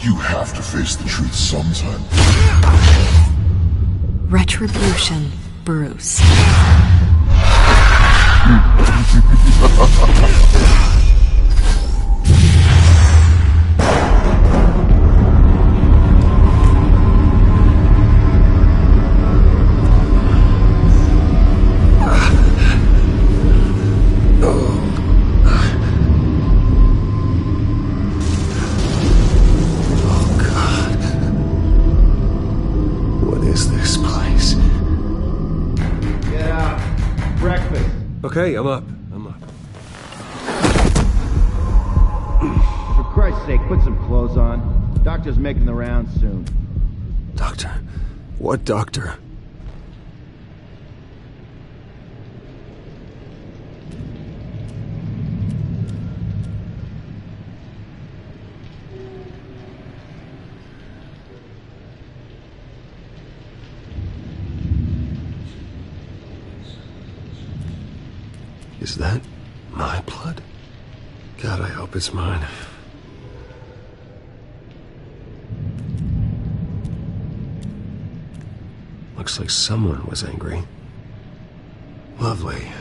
You have to face the truth sometime. Retribution, Bruce. Okay, I'm up. For Christ's sake, put some clothes on. Doctor's making the rounds soon. Doctor? What doctor? Is that my blood? God, I hope it's mine. Looks like someone was angry. Lovely.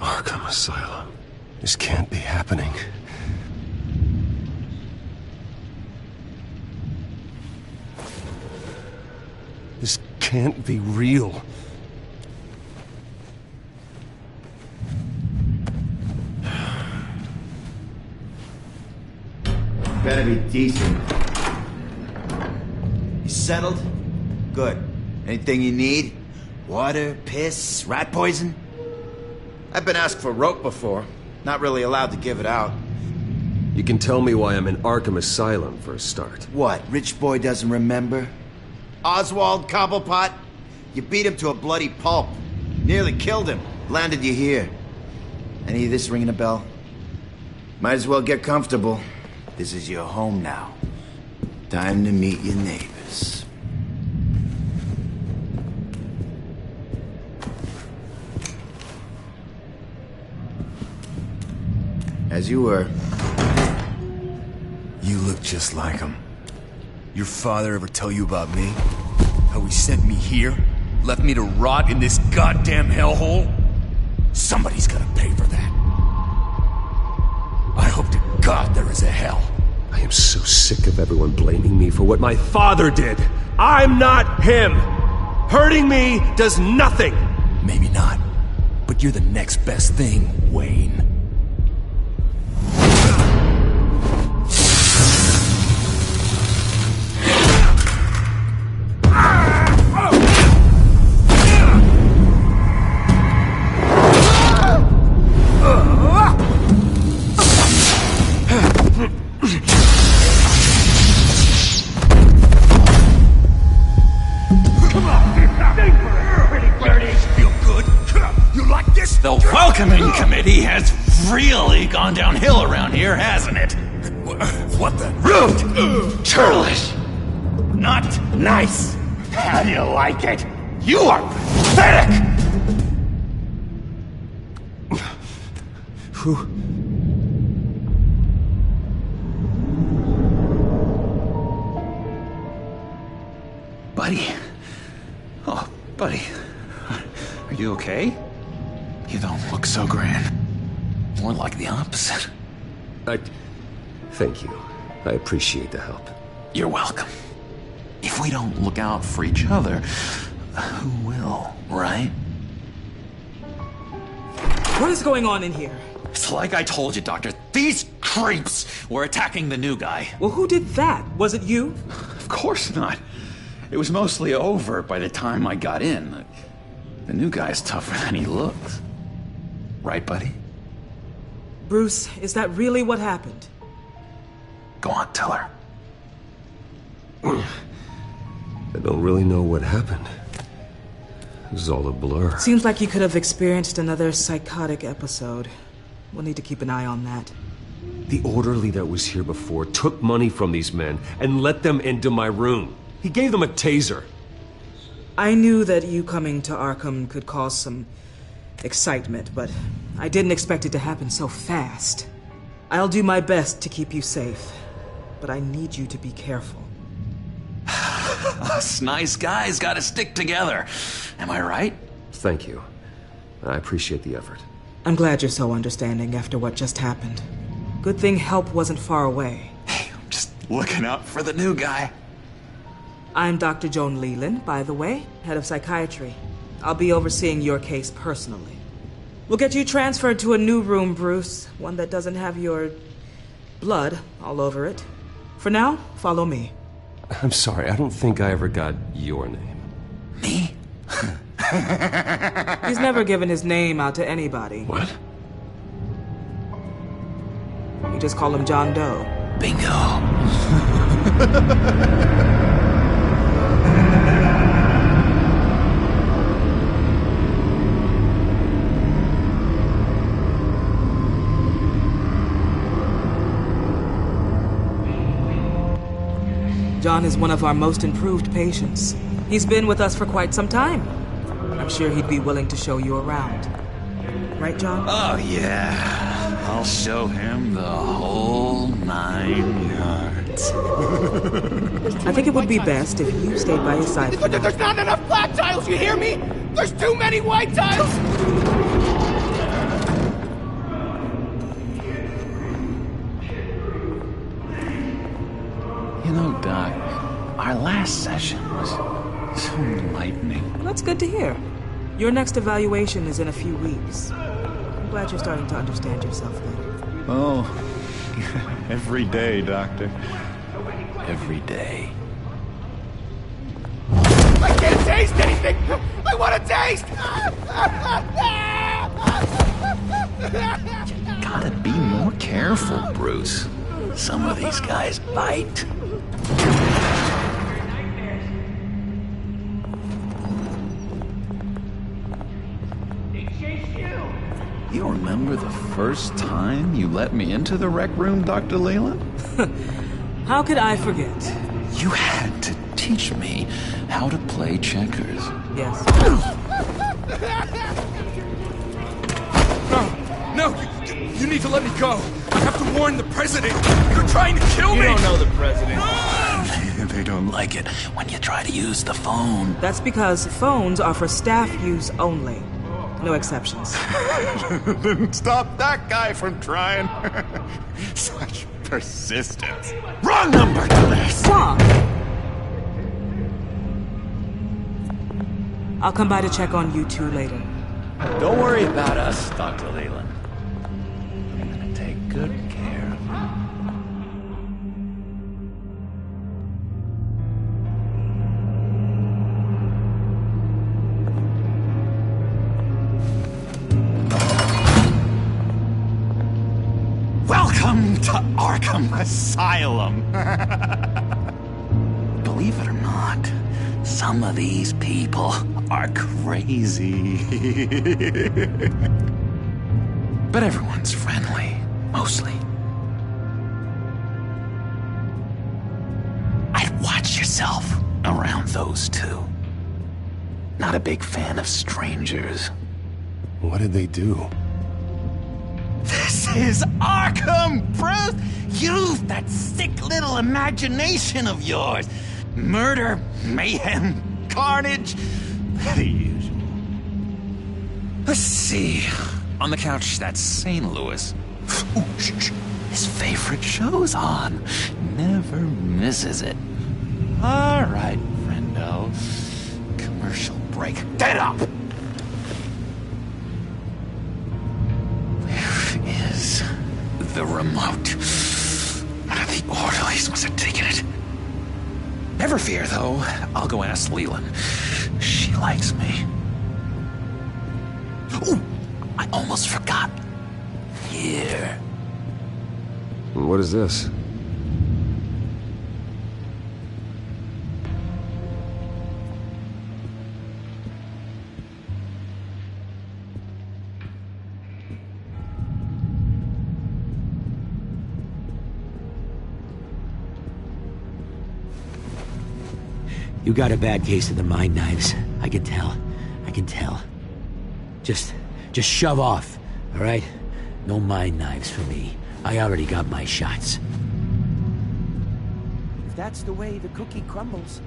Arkham Asylum. This can't be happening. This can't be real. Better be decent. You settled? Good. Anything you need? Water, piss, rat poison? I've been asked for rope before. Not really allowed to give it out. You can tell me why I'm in Arkham Asylum for a start. What, rich boy doesn't remember? Oswald Cobblepot? You beat him to a bloody pulp. Nearly killed him. Landed you here. Any of this ringing a bell? Might as well get comfortable. This is your home now. Time to meet your neighbors. As you were. You look just like him. Your father ever tell you about me? How he sent me here? Left me to rot in this goddamn hellhole? Somebody's gonna pay for that. I hope to God there is a hell. I am so sick of everyone blaming me for what my father did. I'm not him. Hurting me does nothing. Maybe not, but you're the next best thing, Wayne. The welcoming committee has really gone downhill around here, hasn't it? What the? Rude! Churlish! Not nice! How do you like it? You are pathetic! Who? Buddy. Oh, buddy. Are you okay? You don't look so grand. More like the opposite. Thank you. I appreciate the help. You're welcome. If we don't look out for each other, who will, right? What is going on in here? It's like I told you, Doctor. These creeps were attacking the new guy. Well, who did that? Was it you? Of course not. It was mostly over by the time I got in. The new guy's tougher than he looks. Right, buddy? Bruce, is that really what happened? Go on, tell her. I don't really know what happened. It was all a blur. Seems like you could have experienced another psychotic episode. We'll need to keep an eye on that. The orderly that was here before took money from these men and let them into my room. He gave them a taser. I knew that you coming to Arkham could cause some excitement, but I didn't expect it to happen so fast. I'll do my best to keep you safe, but I need you to be careful. Us nice guys gotta stick together. Am I right? Thank you. I appreciate the effort. I'm glad you're so understanding after what just happened. Good thing help wasn't far away. Hey, I'm just looking out for the new guy. I'm Dr. Joan Leland, by the way, head of psychiatry. I'll be overseeing your case personally. We'll get you transferred to a new room, Bruce. One that doesn't have your blood all over it. For now, follow me. I'm sorry, I don't think I ever got your name. Me? He's never given his name out to anybody. What? You just call him John Doe. Bingo. John is one of our most improved patients. He's been with us for quite some time. I'm sure he'd be willing to show you around. Right, John? Oh, yeah. I'll show him the whole 9 yards. I think it would be best if you stayed by his side. But there's not enough black tiles, you hear me? There's too many white tiles! You know, Doc, our last session was so enlightening. Well, that's good to hear. Your next evaluation is in a few weeks. I'm glad you're starting to understand yourself better. Oh, every day, Doctor. Every day. I can't taste anything! I want to taste! You gotta be more careful, Bruce. Some of these guys bite. You remember the first time you let me into the rec room, Dr. Leland? How could I forget? You had to teach me how to play checkers. Yes. No, you need to let me go. I have to warn the president. You're trying to kill me. You don't know the president. They don't like it when you try to use the phone. That's because phones are for staff use only. No exceptions. Didn't stop that guy from trying. Such persistence. Wrong number to this. Wrong! I'll come by to check on you two later. Don't worry about us, Dr. Leland. I'm gonna take good care of you. Welcome to Arkham Asylum. Believe it or not, some of these people are crazy. But everyone's friendly, mostly. I'd watch yourself around those two. Not a big fan of strangers. What did they do? This is Arkham, Bruce! Use that sick little imagination of yours. Murder, mayhem, carnage, the usual. Let's see. On the couch, that's St. Louis. Ooh, shh. His favorite show's on. Never misses it. All right, friendo. Commercial break. Get up! Where is the remote? One of the orderlies must have taken it. Never fear, though. I'll go ask Leland. She likes me. Ooh, I almost forgot. Here. What is this? You got a bad case of the mind knives. I can tell. I can tell. Just shove off, all right? No mind knives for me. I already got my shots. If that's the way the cookie crumbles...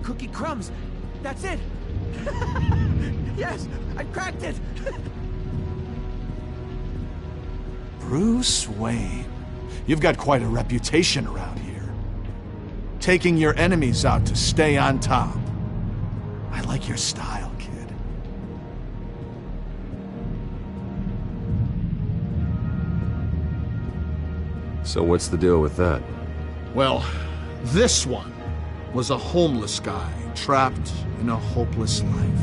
Cookie crumbs! That's it! Yes! I cracked it! Bruce Wayne. You've got quite a reputation around here. Taking your enemies out to stay on top. I like your style, kid. So what's the deal with that? Well, this one was a homeless guy trapped in a hopeless life.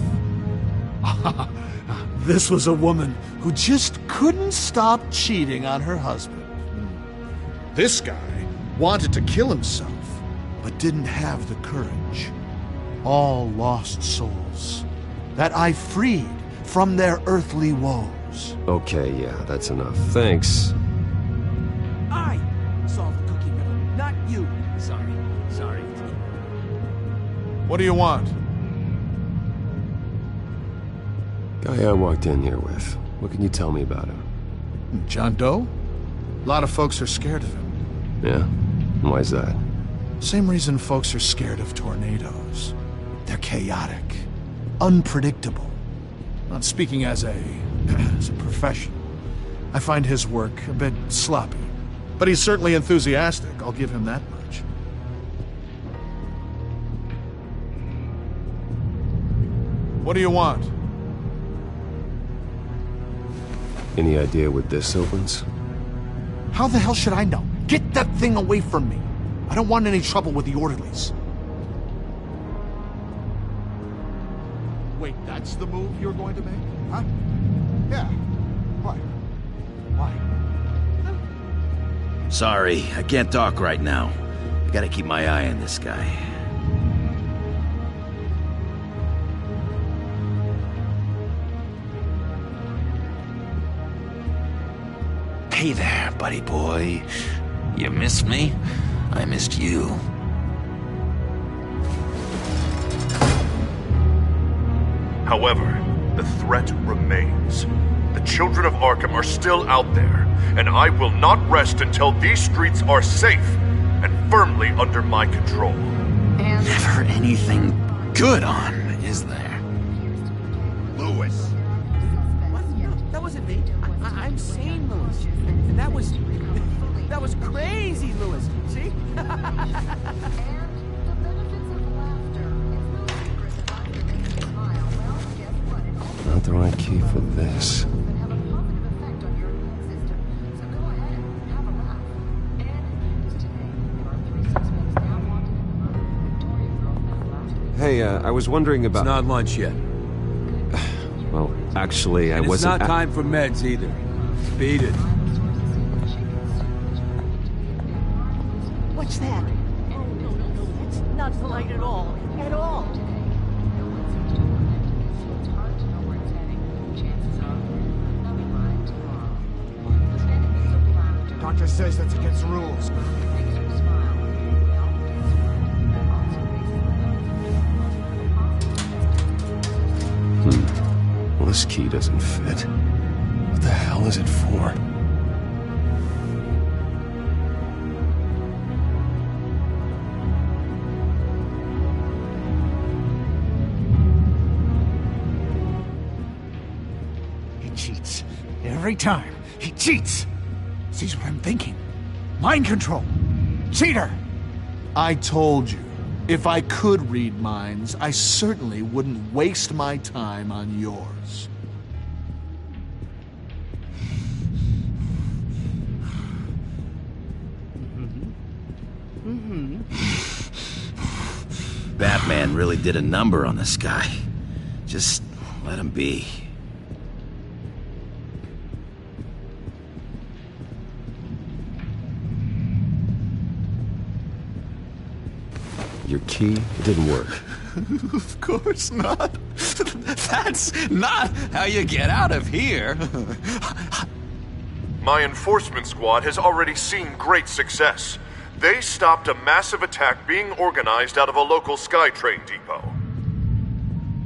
This was a woman who just couldn't stop cheating on her husband. This guy wanted to kill himself, but didn't have the courage. All lost souls that I freed from their earthly woes. Okay, yeah, that's enough. Thanks. I solved the cookie riddle, not you. Sorry. What do you want? Guy I walked in here with. What can you tell me about him? John Doe? A lot of folks are scared of him. Yeah? Why's that? Same reason folks are scared of tornadoes. They're chaotic, unpredictable. Not speaking as a professional, I find his work a bit sloppy. But he's certainly enthusiastic, I'll give him that much. What do you want? Any idea what this opens? How the hell should I know? Get that thing away from me! I don't want any trouble with the orderlies. Wait, that's the move you're going to make? Huh? Yeah. Why? Why? Sorry, I can't talk right now. I gotta keep my eye on this guy. Hey there, buddy boy. You missed me? I missed you. However, the threat remains. The children of Arkham are still out there, and I will not rest until these streets are safe and firmly under my control. Never anything good on, is there? Lewis! What? That wasn't me. I'm sane, Lewis. And that was crazy, Lewis. See? Not the right key for this. Hey, I was wondering about... It's not lunch yet. Well, actually, I And wasn't... it's not time for meds either. Beat it. What's that? No, that's not polite at all. At all. Doctor says that's against the rules. Well, this key doesn't fit. What the hell is it for? He cheats. Every time. He cheats! Sees what I'm thinking. Mind control. Cheater! I told you, if I could read minds, I certainly wouldn't waste my time on yours. Batman really did a number on this guy. Just let him be. Your key? It didn't work. Of course not. That's not how you get out of here. My enforcement squad has already seen great success. They stopped a massive attack being organized out of a local SkyTrain depot.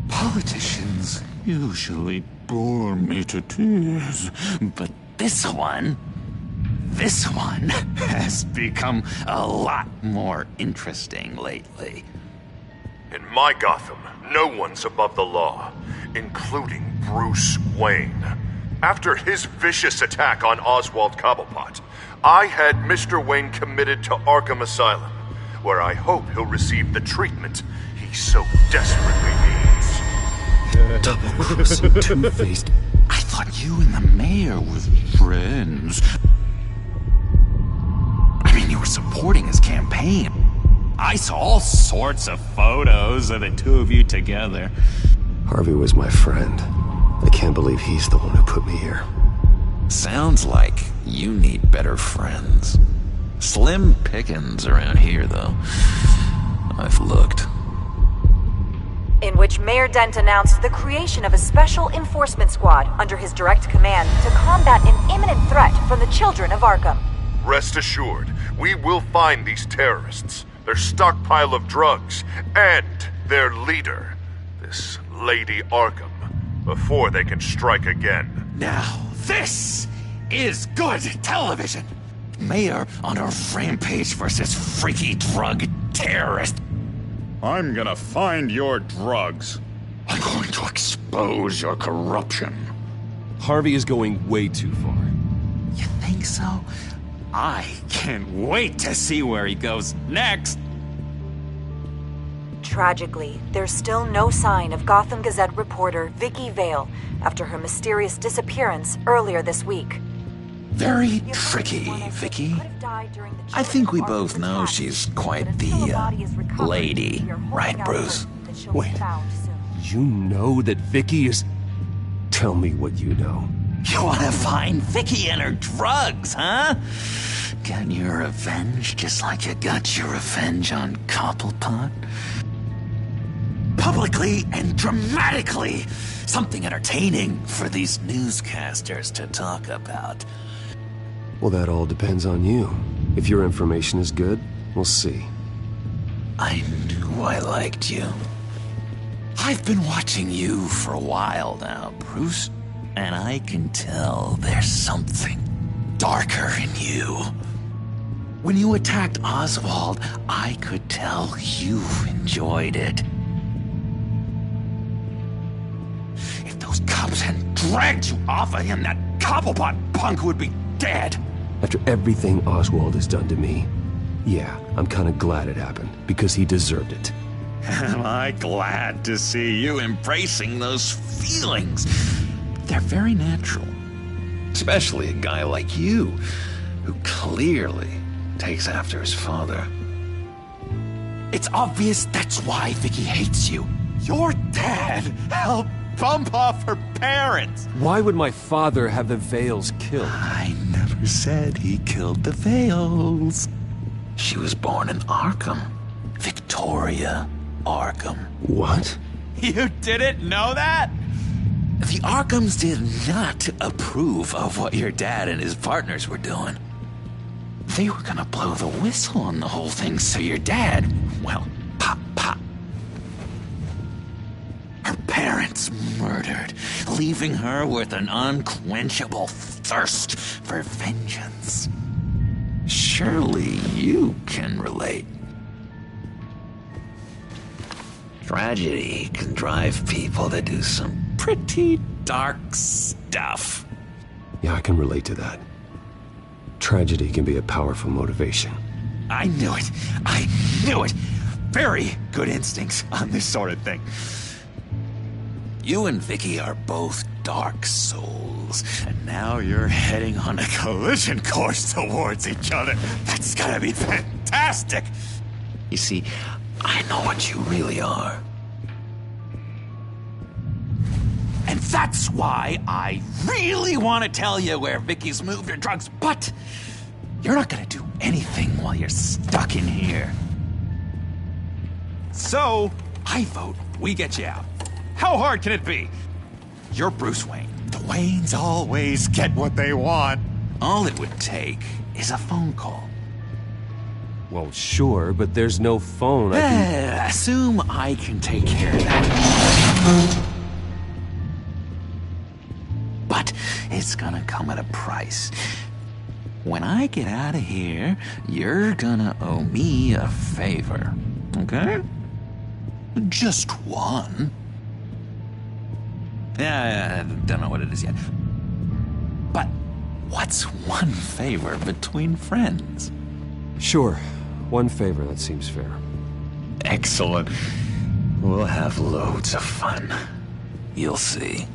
Politicians usually bore me to tears, but this one has become a lot more interesting lately. In my Gotham, no one's above the law, including Bruce Wayne. After his vicious attack on Oswald Cobblepot, I had Mr. Wayne committed to Arkham Asylum, where I hope he'll receive the treatment he so desperately needs. Double-crossing, two-faced. I thought you and the mayor were friends. I mean, you were supporting his campaign. I saw all sorts of photos of the two of you together. Harvey was my friend. I can't believe he's the one who put me here. Sounds like you need better friends. Slim pickings around here, though. I've looked. In which Mayor Dent announced the creation of a special enforcement squad under his direct command to combat an imminent threat from the children of Arkham. Rest assured, we will find these terrorists, their stockpile of drugs, and their leader, this Lady Arkham, before they can strike again. Now, this is good television! Mayor on a rampage versus freaky drug terrorist. I'm gonna find your drugs. I'm going to expose your corruption. Harvey is going way too far. You think so? I can't wait to see where he goes next. Tragically, there's still no sign of Gotham Gazette reporter Vicky Vale after her mysterious disappearance earlier this week. Very tricky, Vicky. I think we both know she's quite the, lady, right, Bruce? Wait, you know that Vicky is... Tell me what you know. You want to find Vicky and her drugs, huh? Get your revenge just like you got your revenge on Cobblepot? Publicly and dramatically! Something entertaining for these newscasters to talk about. Well, that all depends on you. If your information is good, we'll see. I knew I liked you. I've been watching you for a while now, Bruce, and I can tell there's something darker in you. When you attacked Oswald, I could tell you enjoyed it. If those cops hadn't dragged you off of him, that Cobblepot punk would be dead. After everything Oswald has done to me, yeah, I'm kind of glad it happened, because he deserved it. Am I glad to see you embracing those feelings? They're very natural. Especially a guy like you, who clearly takes after his father. It's obvious that's why Vicky hates you. Your dad helped bump off her parents. Why would my father have the Vales killed? I never said he killed the Vales. She was born in Arkham. Victoria Arkham. What? You didn't know that? The Arkhams did not approve of what your dad and his partners were doing. They were gonna blow the whistle on the whole thing, so your dad, well, pop. Her parents murdered, leaving her with an unquenchable thirst for vengeance. Surely you can relate. Tragedy can drive people to do some pretty dark stuff. Yeah, I can relate to that. Tragedy can be a powerful motivation. I knew it. I knew it. Very good instincts on this sort of thing. You and Vicky are both dark souls, and now you're heading on a collision course towards each other. That's gotta be fantastic! You see, I know what you really are. And that's why I really want to tell you where Vicky's moved her drugs, but you're not gonna do anything while you're stuck in here. So, I vote we get you out. How hard can it be? You're Bruce Wayne. The Waynes always get what they want. All it would take is a phone call. Well, sure, but there's no phone. I can... Assume I can take care of that. But it's gonna come at a price. When I get out of here, you're gonna owe me a favor, okay? Just one. Yeah, I don't know what it is yet. But what's one favor between friends? Sure. One favor, that seems fair. Excellent. We'll have loads of fun. You'll see.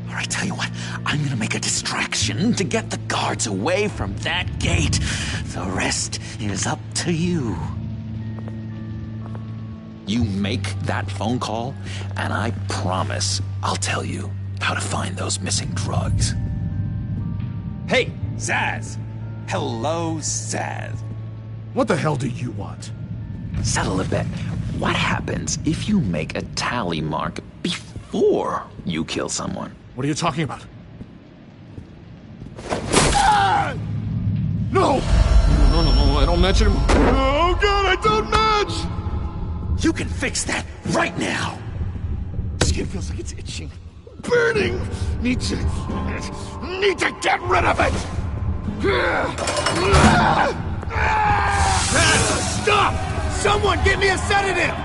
All right, tell you what, I'm gonna make a distraction to get the guards away from that gate. The rest is up to you. You make that phone call, and I promise I'll tell you how to find those missing drugs. Hey, Zaz! Hello, Zaz. What the hell do you want? Settle a bet. What happens if you make a tally mark before you kill someone? What are you talking about? Ah! No! No, I don't match anymore. Oh god, I don't match! You can fix that right now! Skin feels like it's itching. Burning! Need to get rid of it! Stop! Someone get me a sedative!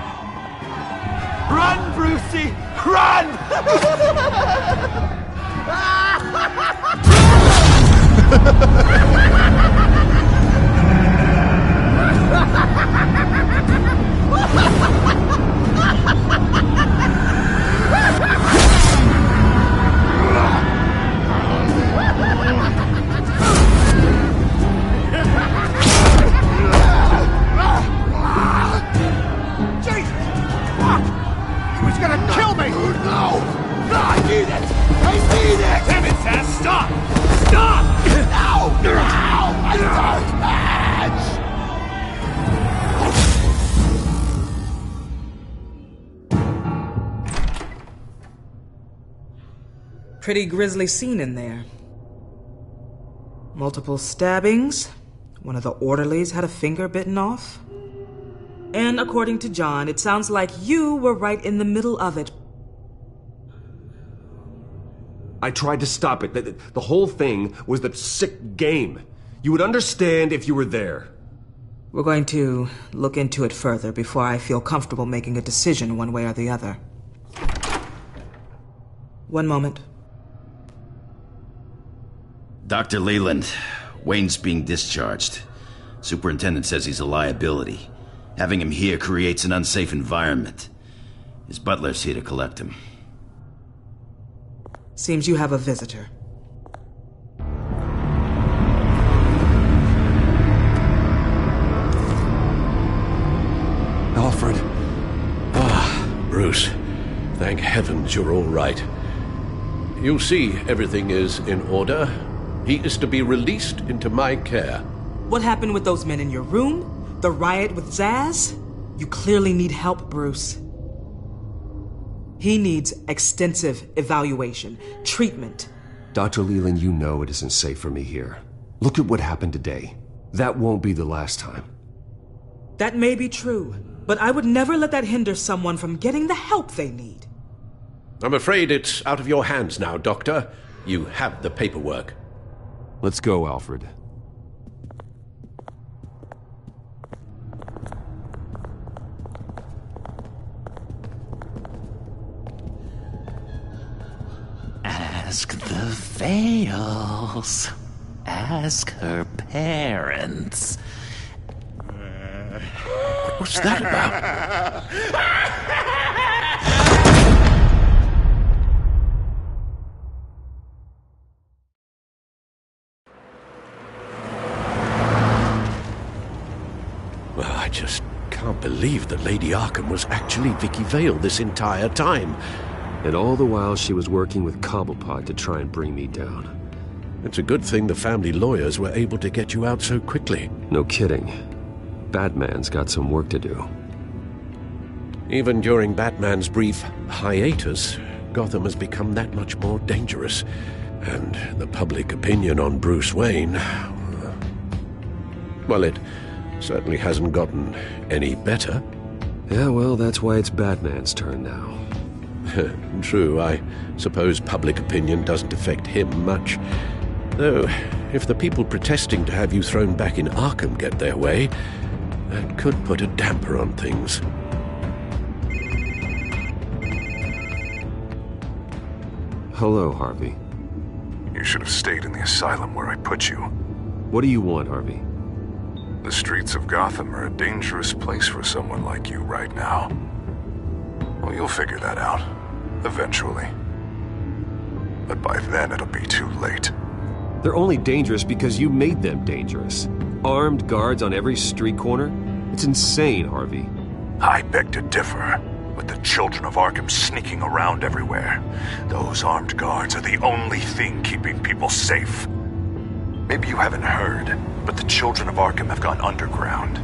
Run, Brucey! Run! Pretty grisly scene in there. Multiple stabbings. One of the orderlies had a finger bitten off. And according to John, it sounds like you were right in the middle of it. I tried to stop it. The whole thing was the sick game. You would understand if you were there. We're going to look into it further before I feel comfortable making a decision one way or the other. One moment. Dr. Leland, Wayne's being discharged. Superintendent says he's a liability. Having him here creates an unsafe environment. His butler's here to collect him. Seems you have a visitor. Alfred. Ah, Bruce. Thank heavens you're all right. You see, everything is in order. He is to be released into my care. What happened with those men in your room? The riot with Zaz? You clearly need help, Bruce. He needs extensive evaluation, treatment. Dr. Leland, you know it isn't safe for me here. Look at what happened today. That won't be the last time. That may be true, but I would never let that hinder someone from getting the help they need. I'm afraid it's out of your hands now, Doctor. You have the paperwork. Let's go, Alfred. Ask the Vales. Ask her parents. What's that about? Well, I just can't believe that Lady Arkham was actually Vicky Vale this entire time. And all the while she was working with Cobblepot to try and bring me down. It's a good thing the family lawyers were able to get you out so quickly. No kidding. Batman's got some work to do. Even during Batman's brief hiatus, Gotham has become that much more dangerous. And the public opinion on Bruce Wayne... well, it Certainly hasn't gotten any better. Yeah, well, that's why it's Batman's turn now. True, I suppose public opinion doesn't affect him much. Though, if the people protesting to have you thrown back in Arkham get their way, that could put a damper on things. Hello, Harvey. You should have stayed in the asylum where I put you. What do you want, Harvey? The streets of Gotham are a dangerous place for someone like you right now. Well, you'll figure that out. Eventually. But by then it'll be too late. They're only dangerous because you made them dangerous. Armed guards on every street corner? It's insane, Harvey. I beg to differ. With the children of Arkham sneaking around everywhere, those armed guards are the only thing keeping people safe. Maybe you haven't heard, but the children of Arkham have gone underground.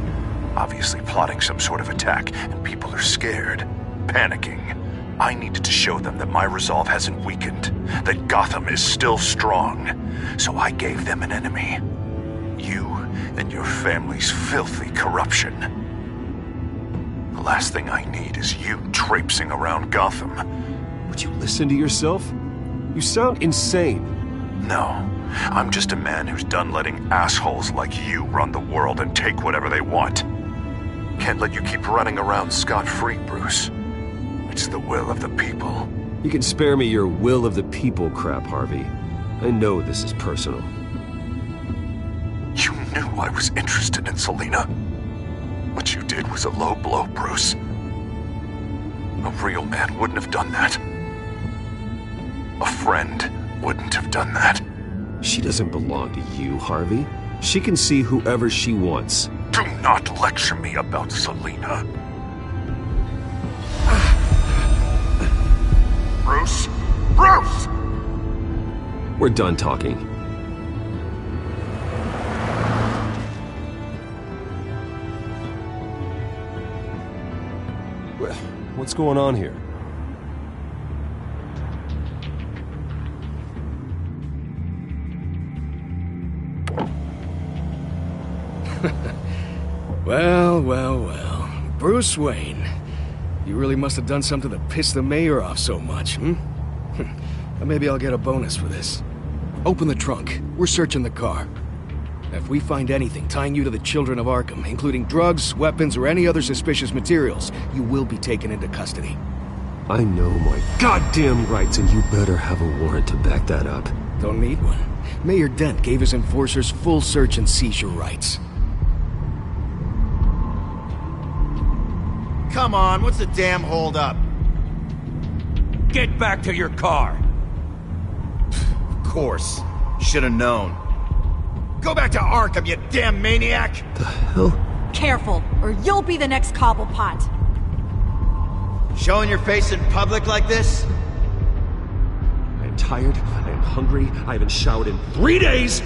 Obviously plotting some sort of attack, and people are scared, panicking. I needed to show them that my resolve hasn't weakened, that Gotham is still strong. So I gave them an enemy. You and your family's filthy corruption. The last thing I need is you traipsing around Gotham. Would you listen to yourself? You sound insane. No, I'm just a man who's done letting assholes like you run the world and take whatever they want. Can't let you keep running around scot-free, Bruce. It's the will of the people. You can spare me your will of the people crap, Harvey. I know this is personal. You knew I was interested in Selina. What you did was a low blow, Bruce. A real man wouldn't have done that. A friend wouldn't have done that. She doesn't belong to you, Harvey. She can see whoever she wants. Do not lecture me about Selina. Bruce? Bruce! We're done talking. What's going on here? Well. Bruce Wayne. You really must have done something to piss the mayor off so much, hmm? Maybe I'll get a bonus for this. Open the trunk. We're searching the car. If we find anything tying you to the children of Arkham, including drugs, weapons, or any other suspicious materials, you will be taken into custody. I know my goddamn rights, and you better have a warrant to back that up. Don't need one. Mayor Dent gave his enforcers full search and seizure rights. Come on, what's the damn holdup? Get back to your car! Of course. Should've known. Go back to Arkham, you damn maniac! The hell? Careful, or you'll be the next Cobblepot. Showing your face in public like this? I am tired, I am hungry, I haven't showered in 3 days!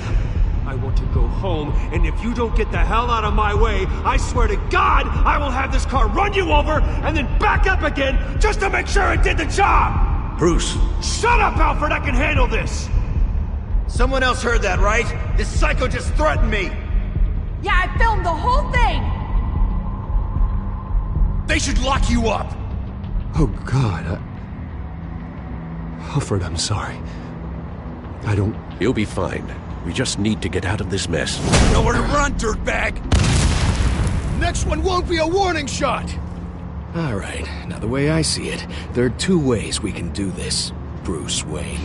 I want to go home, and if you don't get the hell out of my way, I swear to God, I will have this car run you over, and then back up again, just to make sure it did the job! Bruce! Shut up, Alfred, I can handle this! Someone else heard that, right? This psycho just threatened me! Yeah, I filmed the whole thing! They should lock you up! Oh, God, Alfred, I'm sorry. I don't... You'll be fine. We just need to get out of this mess. Nowhere to run, dirtbag! Next one won't be a warning shot! Alright, now the way I see it, there are two ways we can do this, Bruce Wayne.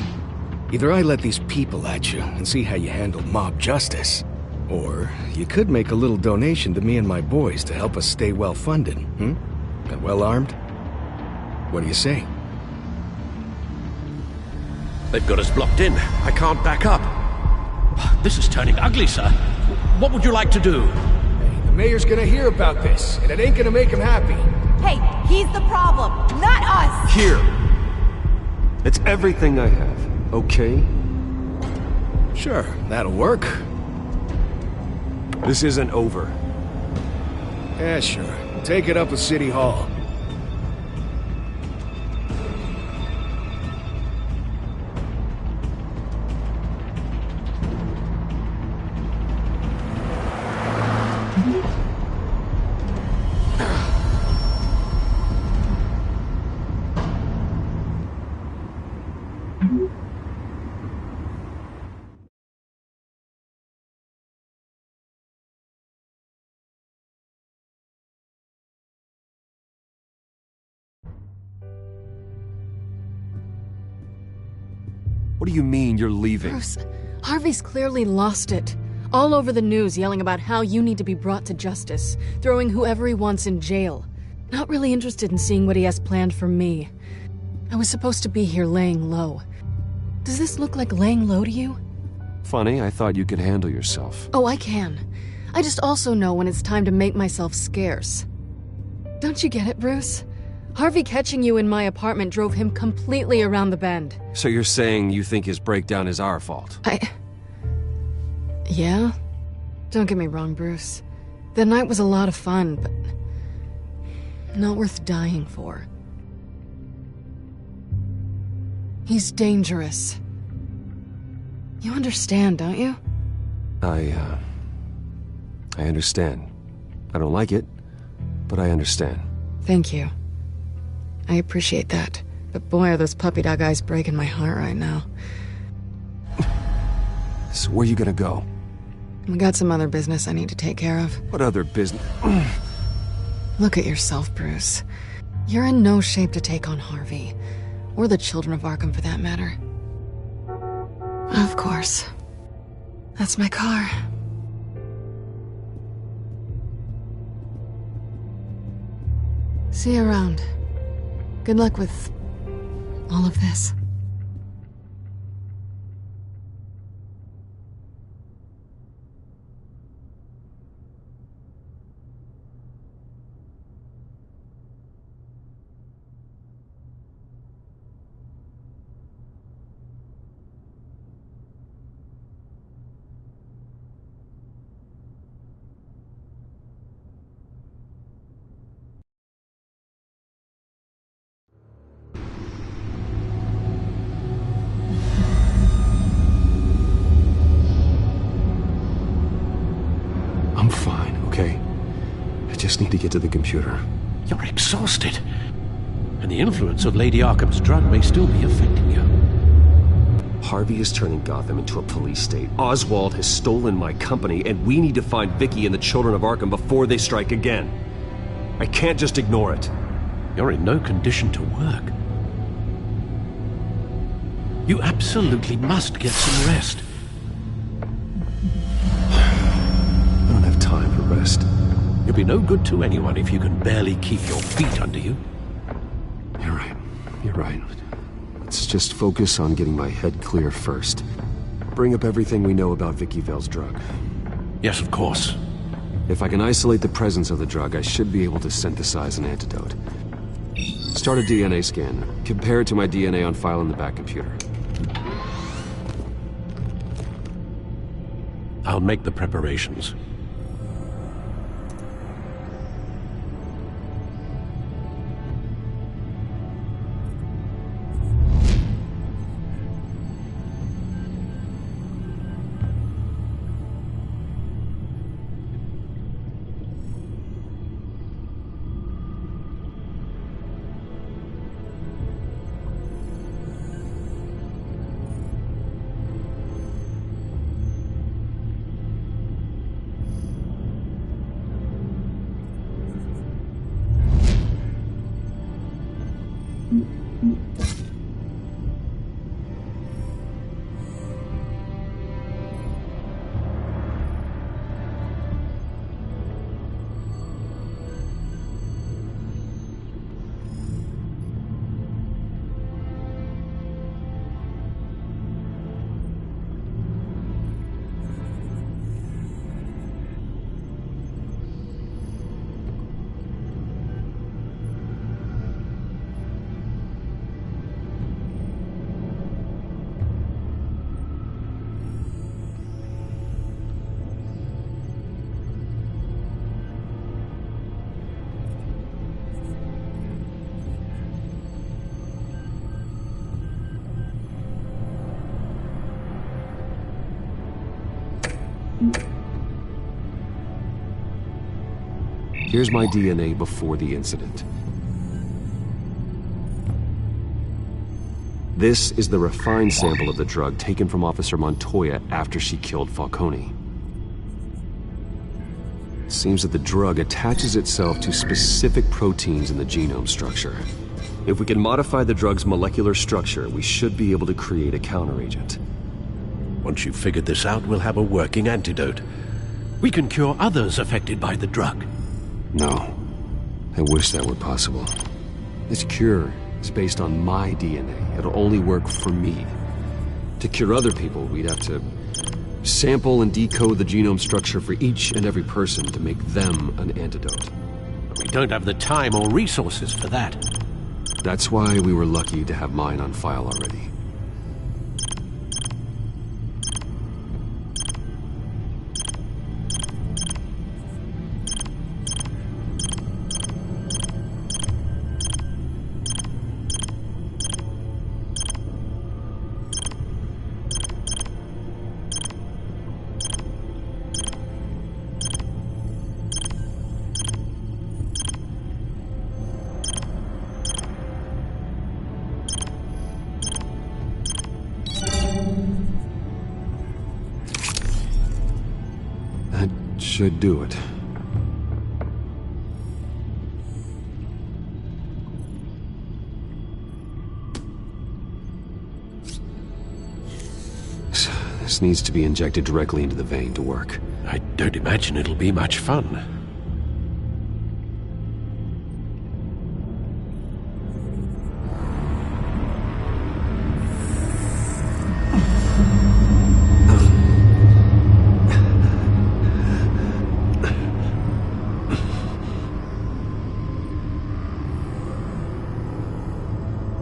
Either I let these people at you and see how you handle mob justice, or you could make a little donation to me and my boys to help us stay well-funded, and well-armed? What do you say? They've got us blocked in. I can't back up. This is turning ugly, sir. What would you like to do? Hey, the mayor's gonna hear about this, and it ain't gonna make him happy. Hey, he's the problem, not us! Here. It's everything I have, okay? Sure, that'll work. This isn't over. Yeah, sure. Take it up with City Hall. What do you mean you're leaving? Bruce, Harvey's clearly lost it. All over the news yelling about how you need to be brought to justice, throwing whoever he wants in jail. Not really interested in seeing what he has planned for me. I was supposed to be here laying low. Does this look like laying low to you? Funny, I thought you could handle yourself. Oh, I can. I just also know when it's time to make myself scarce. Don't you get it, Bruce? Harvey catching you in my apartment drove him completely around the bend. So you're saying you think his breakdown is our fault? Yeah? Don't get me wrong, Bruce. The night was a lot of fun, but not worth dying for. He's dangerous. You understand, don't you? I understand. I don't like it, but I understand. Thank you. I appreciate that. But boy, are those puppy dog eyes breaking my heart right now. So where are you gonna go? We got some other business I need to take care of. What other business? Look at yourself, Bruce. You're in no shape to take on Harvey. Or the children of Arkham, for that matter. Of course. That's my car. See you around. Good luck with all of this. I'm fine, okay? I just need to get to the computer. You're exhausted. And the influence of Lady Arkham's drug may still be affecting you. Harvey is turning Gotham into a police state. Oswald has stolen my company, and we need to find Vicky and the children of Arkham before they strike again. I can't just ignore it. You're in no condition to work. You absolutely must get some rest. I don't have time for rest. You'll be no good to anyone if you can barely keep your feet under you. You're right. You're right. Let's just focus on getting my head clear first. Bring up everything we know about Vicky Vale's drug. Yes, of course. If I can isolate the presence of the drug, I should be able to synthesize an antidote. Start a DNA scan. Compare it to my DNA on file in the back computer. I'll make the preparations. Here's my DNA before the incident. This is the refined sample of the drug taken from Officer Montoya after she killed Falcone. It seems that the drug attaches itself to specific proteins in the genome structure. If we can modify the drug's molecular structure, we should be able to create a counteragent. Once you've figured this out, we'll have a working antidote. We can cure others affected by the drug. No. I wish that were possible. This cure is based on my DNA. It'll only work for me. To cure other people, we'd have to sample and decode the genome structure for each and every person to make them an antidote. We don't have the time or resources for that. That's why we were lucky to have mine on file already. Should do it. This needs to be injected directly into the vein to work. I don't imagine it'll be much fun.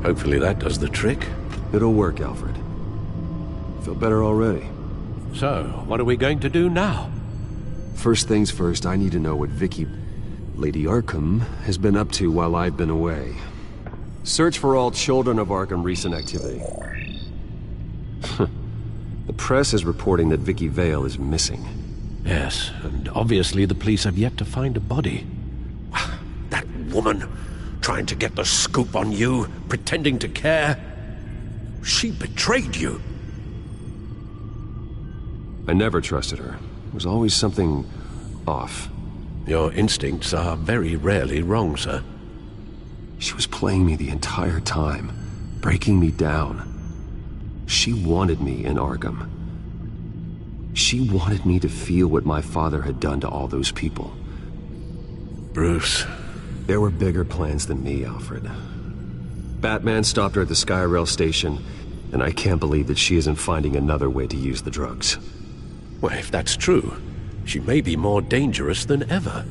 Hopefully that does the trick. It'll work, Alfred. Feel better already. So, what are we going to do now? First things first, I need to know what Lady Arkham, has been up to while I've been away. Search for all children of Arkham recent activity. The press is reporting that Vicky Vale is missing. Yes, and obviously the police have yet to find a body. That woman, trying to get the scoop on you, pretending to care. She betrayed you. I never trusted her. There was always something off. Your instincts are very rarely wrong, sir. She was playing me the entire time, breaking me down. She wanted me in Arkham. She wanted me to feel what my father had done to all those people. Bruce. There were bigger plans than me, Alfred. Batman stopped her at the Skyrim station, and I can't believe that she isn't finding another way to use the drugs. Well, if that's true, she may be more dangerous than ever.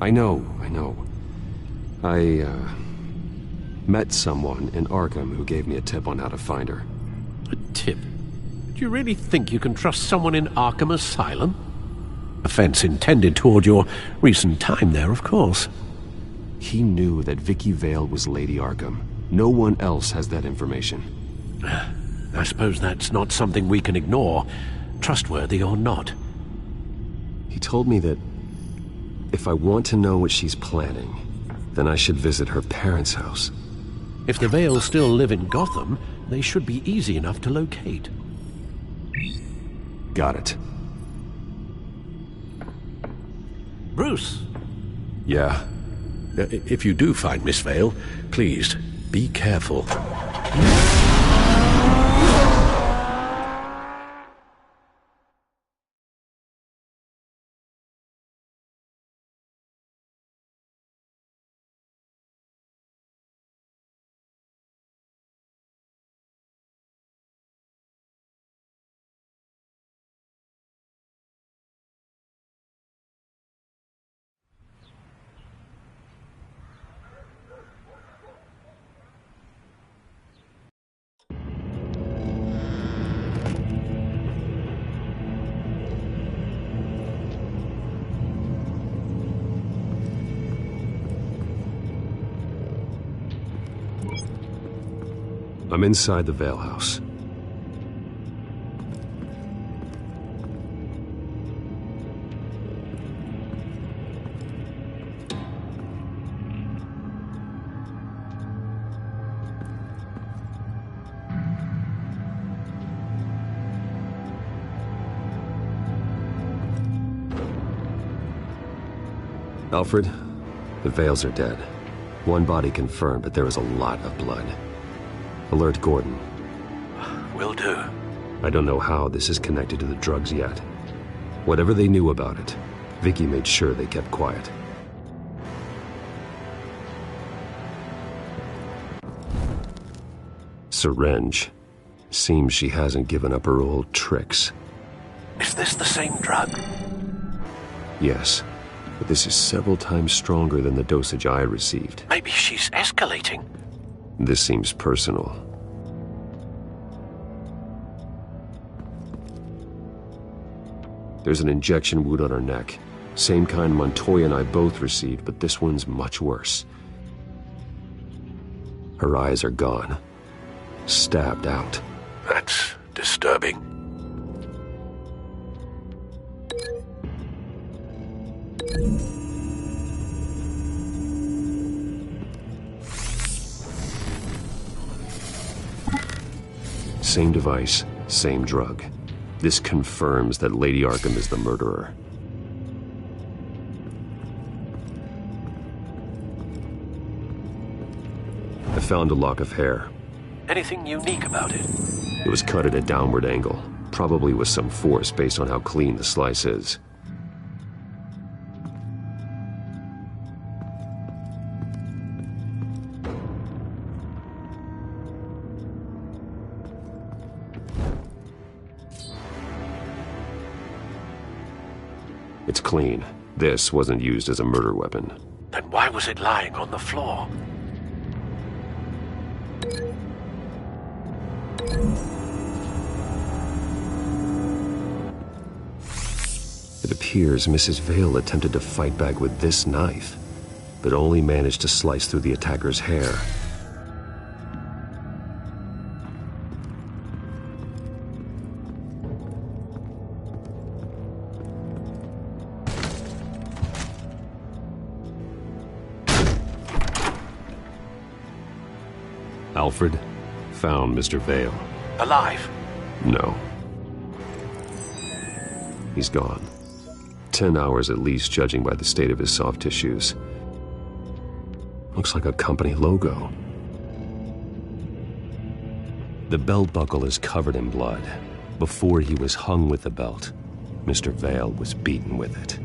I know. I met someone in Arkham who gave me a tip on how to find her. A tip? Do you really think you can trust someone in Arkham Asylum? Offense intended toward your recent time there, of course. He knew that Vicky Vale was Lady Arkham. No one else has that information. I suppose that's not something we can ignore, trustworthy or not. He told me that if I want to know what she's planning, then I should visit her parents' house. If the Vales still live in Gotham, they should be easy enough to locate. Got it. Bruce! Yeah? If you do find Miss Vale, please, be careful. I'm inside the Vale house. Alfred, the Vales are dead. One body confirmed, but there is a lot of blood. Alert Gordon. Will do. I don't know how this is connected to the drugs yet. Whatever they knew about it, Vicky made sure they kept quiet. Syringe. Seems she hasn't given up her old tricks. Is this the same drug? Yes, but this is several times stronger than the dosage I received. Maybe she's escalating. This seems personal. There's an injection wound on her neck. Same kind Montoya and I both received, but this one's much worse. Her eyes are gone. Stabbed out. That's disturbing. Same device, same drug. This confirms that Lady Arkham is the murderer. I found a lock of hair. Anything unique about it? It was cut at a downward angle, probably with some force based on how clean the slice is. It's clean. This wasn't used as a murder weapon. Then why was it lying on the floor? It appears Mrs. Vale attempted to fight back with this knife, but only managed to slice through the attacker's hair. Alfred found Mr. Vale. Alive? No. He's gone. 10 hours at least, judging by the state of his soft tissues. Looks like a company logo. The belt buckle is covered in blood. Before he was hung with the belt, Mr. Vale was beaten with it.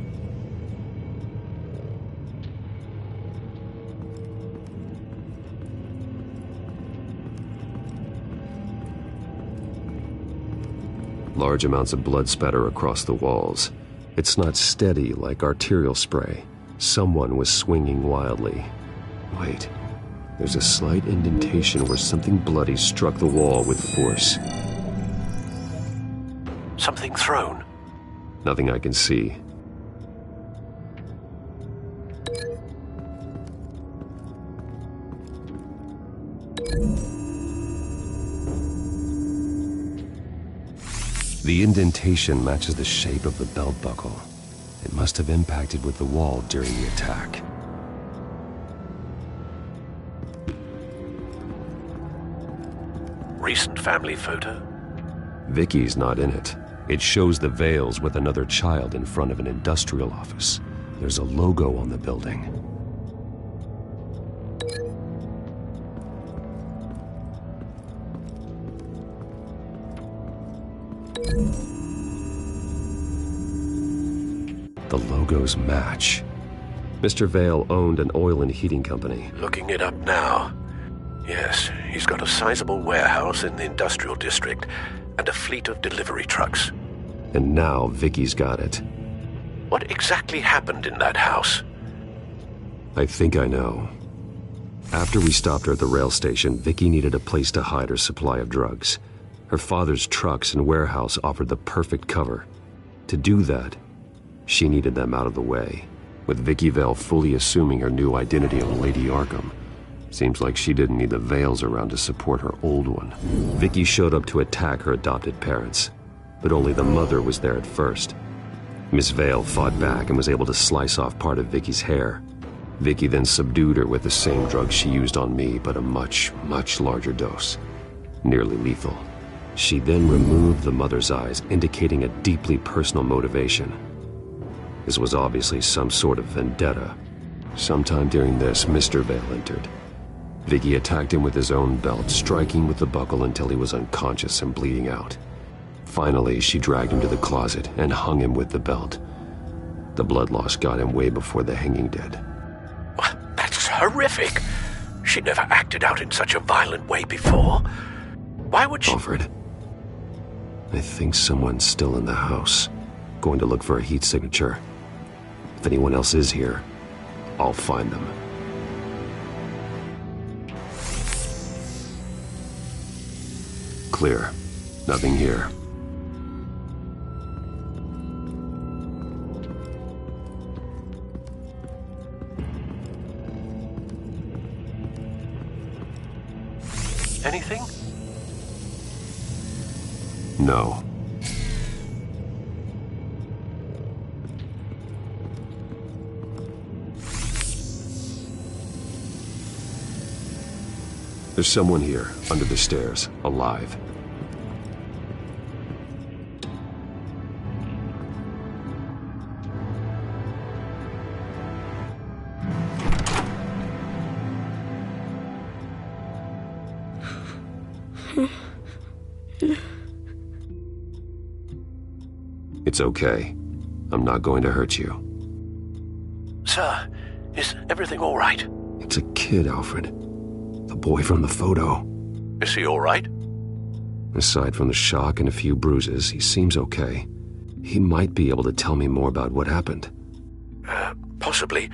Large amounts of blood spatter across the walls. It's not steady like arterial spray. Someone was swinging wildly. Wait, there's a slight indentation where something bloody struck the wall with force. Something thrown? Nothing I can see. The indentation matches the shape of the belt buckle. It must have impacted with the wall during the attack. Recent family photo? Vicky's not in it. It shows the Vales with another child in front of an industrial office. There's a logo on the building. The logos match. Mr. Vale owned an oil and heating company. Looking it up now. Yes, he's got a sizable warehouse in the industrial district and a fleet of delivery trucks. And now Vicky's got it. What exactly happened in that house? I think I know. After we stopped her at the rail station, Vicky needed a place to hide her supply of drugs. Her father's trucks and warehouse offered the perfect cover. To do that, she needed them out of the way. With Vicky Vale fully assuming her new identity of Lady Arkham, seems like she didn't need the Vales around to support her old one. Vicky showed up to attack her adopted parents, but only the mother was there at first. Miss Vale fought back and was able to slice off part of Vicky's hair. Vicky then subdued her with the same drug she used on me, but a much, much larger dose. Nearly lethal. She then removed the mother's eyes, indicating a deeply personal motivation. This was obviously some sort of vendetta. Sometime during this, Mr. Vale entered. Vicky attacked him with his own belt, striking with the buckle until he was unconscious and bleeding out. Finally, she dragged him to the closet and hung him with the belt. The blood loss got him way before the hanging did. That's horrific. She never acted out in such a violent way before. Why would she... Alfred, I think someone's still in the house. Going to look for a heat signature. If anyone else is here, I'll find them. Clear. Nothing here. Anything? No. There's someone here, under the stairs, alive. It's okay. I'm not going to hurt you. Sir, is everything all right? It's a kid, Alfred. The boy from the photo. Is he all right? Aside from the shock and a few bruises, he seems okay. He might be able to tell me more about what happened. Possibly.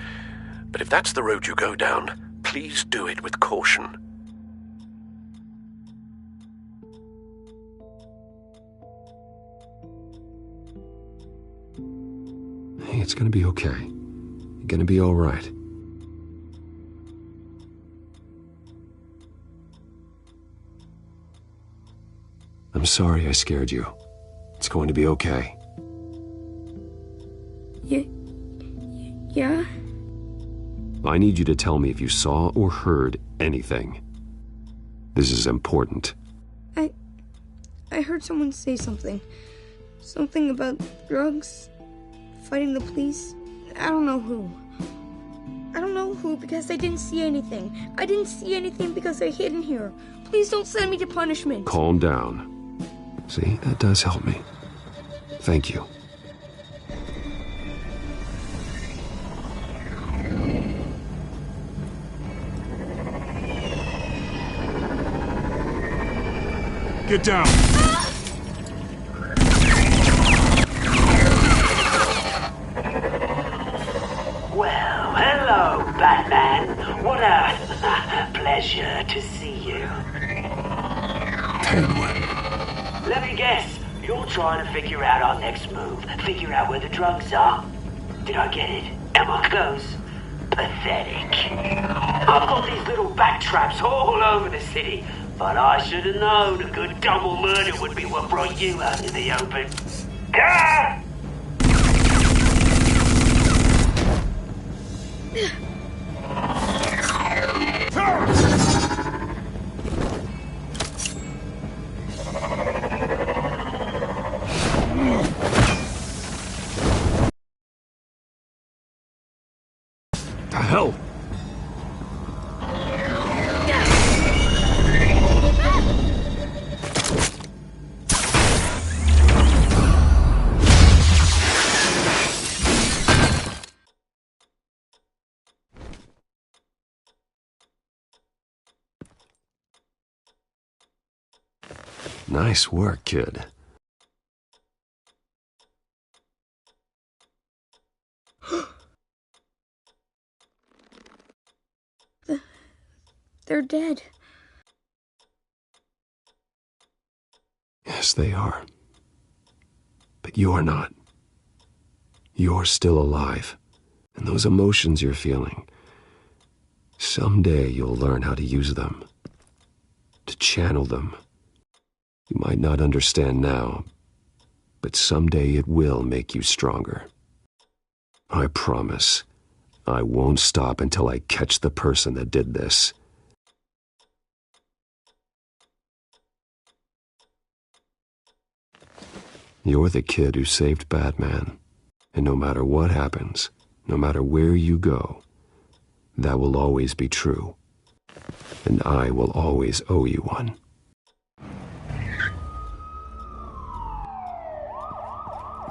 But if that's the road you go down, please do it with caution. Hey, it's gonna be okay. You're gonna be all right. I'm sorry I scared you. It's going to be okay. Yeah? I need you to tell me if you saw or heard anything. This is important. I heard someone say something. Something about drugs, fighting the police. I don't know who. I don't know who because I didn't see anything. I didn't see anything because I hid in here. Please don't send me to punishment. Calm down. See, that does help me. Thank you. Get down! Well, hello, Batman. What a pleasure to see you. Penguin. Let me guess. You're trying to figure out our next move. Figure out where the drugs are. Did I get it? Am I close? Pathetic. I've got these little bat traps all over the city, but I should have known a good double murder would be what brought you out in the open. Ah! The hell? Nice work, kid. They're dead. Yes, they are. But you're not. You're still alive. And those emotions you're feeling, someday you'll learn how to use them. To channel them. You might not understand now, but someday it will make you stronger. I promise, I won't stop until I catch the person that did this. You're the kid who saved Batman, and no matter what happens, no matter where you go, That will always be true. And I will always owe you one.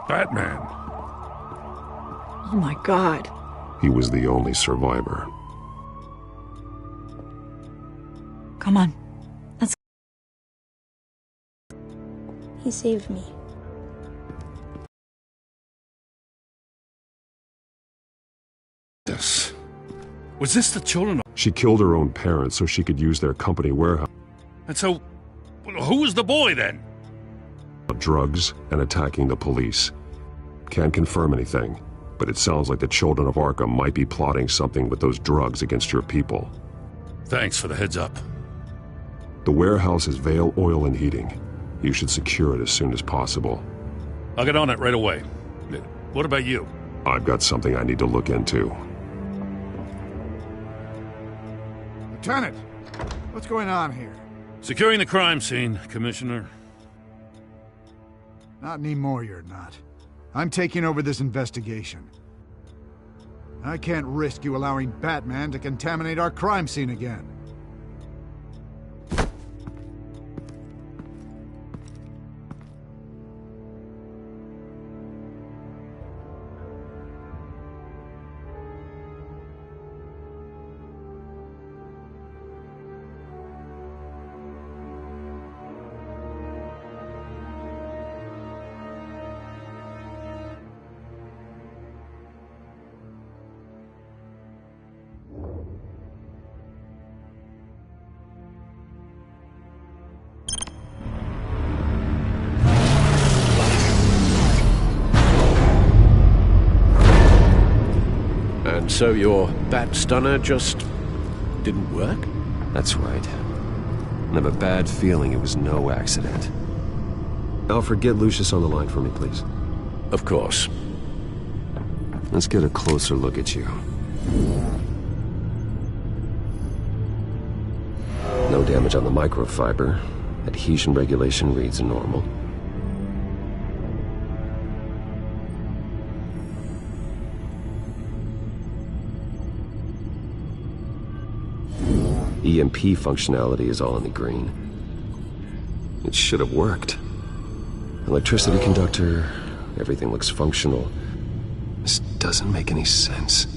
Batman. Oh my god. He was the only survivor. Come on. Let's... He saved me. This. Was this the children? She killed her own parents so she could use their company warehouse. And so, who was the boy then? Drugs and attacking the police. Can't confirm anything, but it sounds like the children of Arkham might be plotting something with those drugs against your people. Thanks for the heads up. The warehouse is Vale Oil and Heating. You should secure it as soon as possible. I'll get on it right away. What about you? I've got something I need to look into. Lieutenant, what's going on here? Securing the crime scene, Commissioner. Not anymore, you're not. I'm taking over this investigation. I can't risk you allowing Batman to contaminate our crime scene again. And so your bat stunner just didn't work? That's right. I have a bad feeling it was no accident. Alfred, get Lucius on the line for me, please. Of course. Let's get a closer look at you. No damage on the microfiber. Adhesion regulation reads normal. EMP functionality is all in the green. It should have worked. Electricity conductor, everything looks functional. This doesn't make any sense.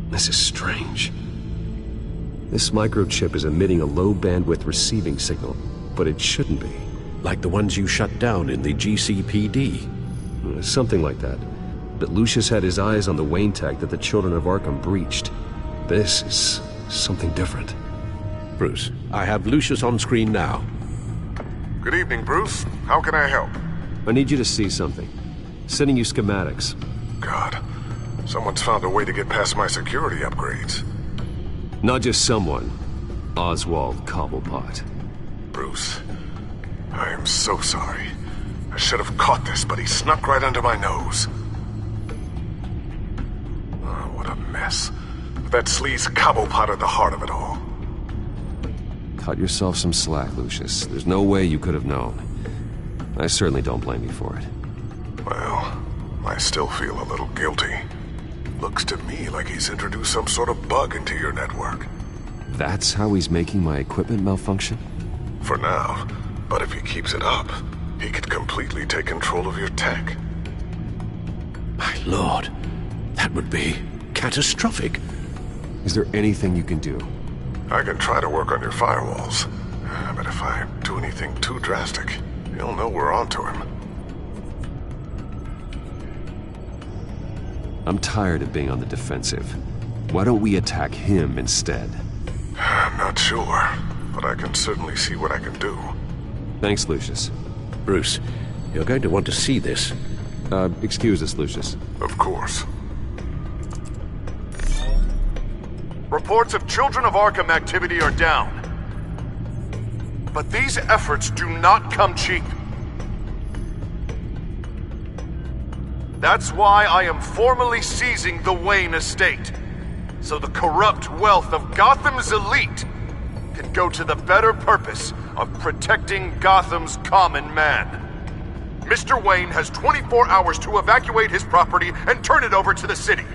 This is strange. This microchip is emitting a low-bandwidth receiving signal, but it shouldn't be. Like the ones you shut down in the GCPD? Something like that. But Lucius had his eyes on the Wayne tag that the children of Arkham breached. This is something different. Bruce, I have Lucius on screen now. Good evening, Bruce. How can I help? I need you to see something. Sending you schematics. God, someone's found a way to get past my security upgrades. Not just someone. Oswald Cobblepot. Bruce, I am so sorry. I should have caught this, but he snuck right under my nose. Oh, what a mess. That sleaze Cobblepot at the heart of it all. Cut yourself some slack, Lucius. There's no way you could have known. I certainly don't blame you for it. Well, I still feel a little guilty. Looks to me like he's introduced some sort of bug into your network. That's how he's making my equipment malfunction? For now. But if he keeps it up, he could completely take control of your tech. My lord, that would be catastrophic. Is there anything you can do? I can try to work on your firewalls. But if I do anything too drastic, he'll know we're onto him. I'm tired of being on the defensive. Why don't we attack him instead? I'm not sure, but I can certainly see what I can do. Thanks, Lucius. Bruce, you're going to want to see this. Excuse us, Lucius. Of course. Reports of Children of Arkham activity are down. But these efforts do not come cheap. That's why I am formally seizing the Wayne estate, so the corrupt wealth of Gotham's elite can go to the better purpose of protecting Gotham's common man. Mr. Wayne has 24 hours to evacuate his property and turn it over to the city.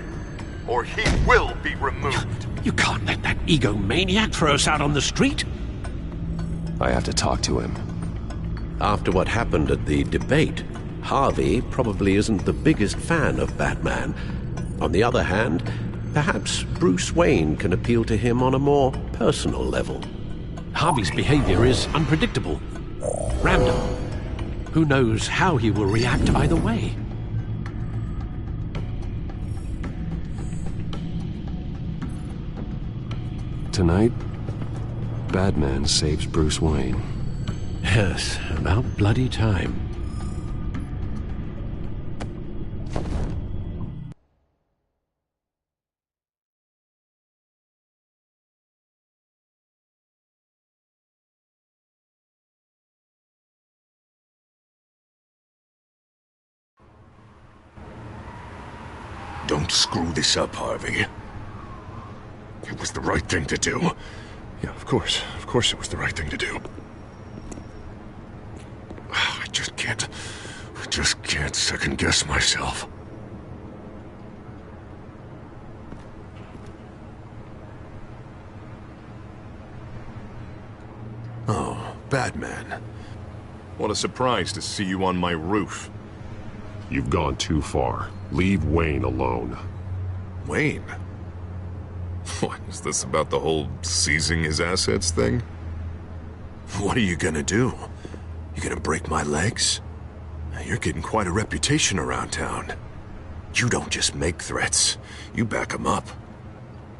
or he will be removed. You can't let that egomaniac throw us out on the street. I have to talk to him. After what happened at the debate, Harvey probably isn't the biggest fan of Batman. On the other hand, perhaps Bruce Wayne can appeal to him on a more personal level. Harvey's behavior is unpredictable, random. Who knows how he will react either way? Tonight, Batman saves Bruce Wayne. Yes, about bloody time. Don't screw this up, Harvey. It was the right thing to do. Yeah, of course. Of course it was the right thing to do. I just can't second-guess myself. Oh, Batman. What a surprise to see you on my roof. You've gone too far. Leave Wayne alone. Wayne? What, is this about the whole seizing his assets thing? What are you gonna do? You gonna break my legs? You're getting quite a reputation around town. You don't just make threats, you back them up.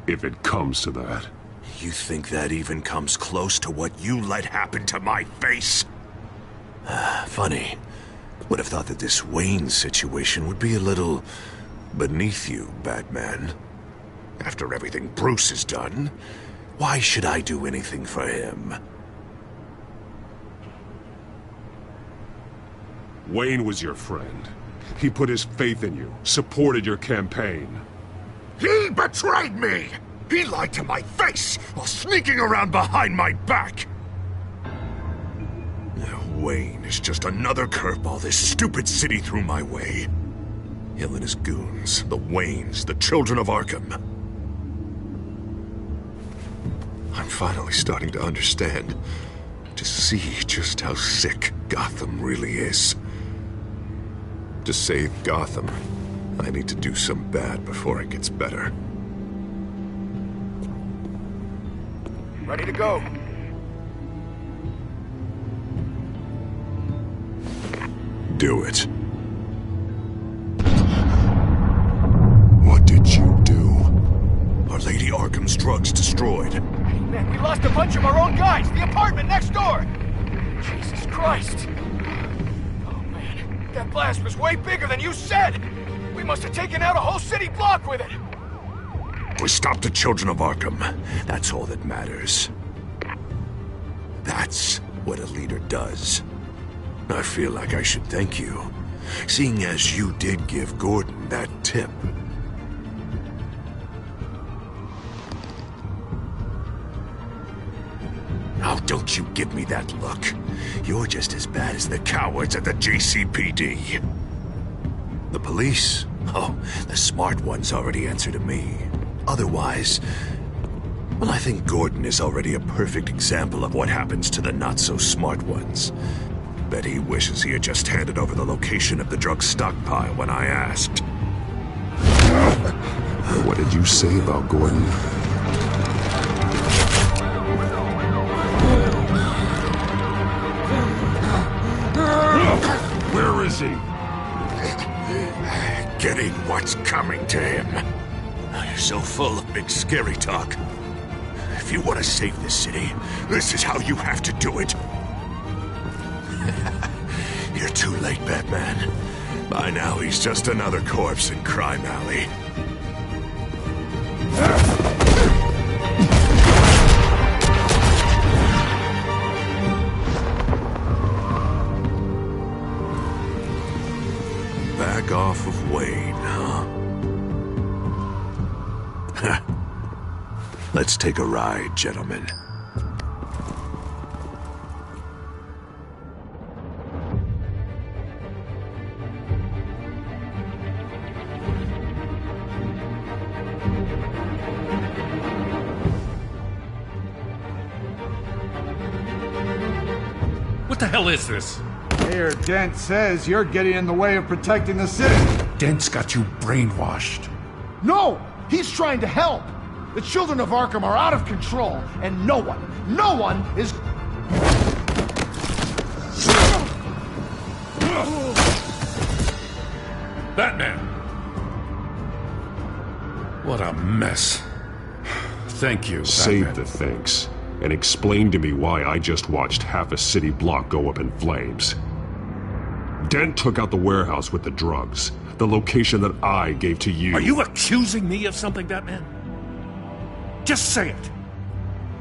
If it comes to that. You think that even comes close to what you let happen to my face? Funny. Would have thought that this Wayne situation would be a little beneath you, Batman. After everything Bruce has done, why should I do anything for him? Wayne was your friend. He put his faith in you, supported your campaign. He betrayed me! He lied to my face while sneaking around behind my back! Wayne is just another curveball this stupid city threw my way. Hill and his goons, the Waynes, the children of Arkham. I'm finally starting to understand, to see just how sick Gotham really is. To save Gotham, I need to do some bad before it gets better. Ready to go. Do it. What did you do? Our Lady Arkham's drugs destroyed. Hey, man, we lost a bunch of our own guys. The apartment next door. Jesus Christ. Oh, man. That blast was way bigger than you said. We must have taken out a whole city block with it. We stopped the children of Arkham. That's all that matters. That's what a leader does. I feel like I should thank you, seeing as you did give Gordon that tip. Oh, don't you give me that look. You're just as bad as the cowards at the GCPD. The police? Oh, the smart ones already answer to me. Otherwise, well, I think Gordon is already a perfect example of what happens to the not-so-smart ones. Bet he wishes he had just handed over the location of the drug stockpile when I asked. What did you say about Gordon? Where is he? Getting what's coming to him. You're so full of big scary talk. If you want to save this city, this is how you have to do it. You're too late, Batman. By now, he's just another corpse in Crime Alley. Back off of Wayne, huh? Let's take a ride, gentlemen. What the hell is this? Mayor Dent says you're getting in the way of protecting the city. Dent's got you brainwashed. No! He's trying to help! The children of Arkham are out of control, and no one is... Batman! What a mess. Thank you, Save Batman. the thanks, and explain to me why I just watched half a city block go up in flames. Dent took out the warehouse with the drugs, the location that I gave to you. Are you accusing me of something, Batman? Just say it.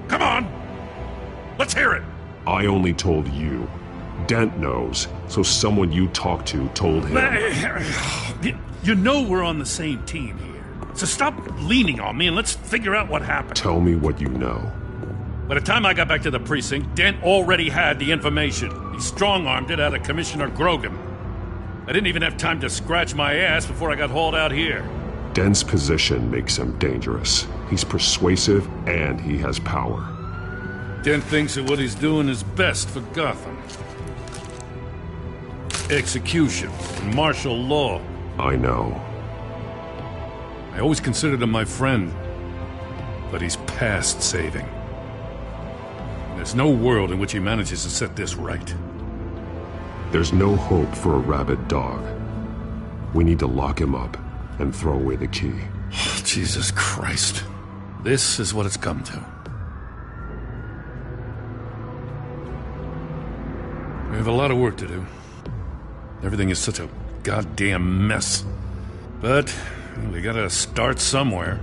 Come on! Let's hear it! I only told you. Dent knows, so someone you talked to told him. You know we're on the same team here. So stop leaning on me and let's figure out what happened. Tell me what you know. By the time I got back to the precinct, Dent already had the information. He strong-armed it out of Commissioner Grogan. I didn't even have time to scratch my ass before I got hauled out here. Dent's position makes him dangerous. He's persuasive and he has power. Dent thinks that what he's doing is best for Gotham. Execution and martial law. I know. I always considered him my friend, but he's past saving. There's no world in which he manages to set this right. There's no hope for a rabid dog. We need to lock him up and throw away the key. Jesus Christ. This is what it's come to. We have a lot of work to do. Everything is such a goddamn mess. But we gotta start somewhere.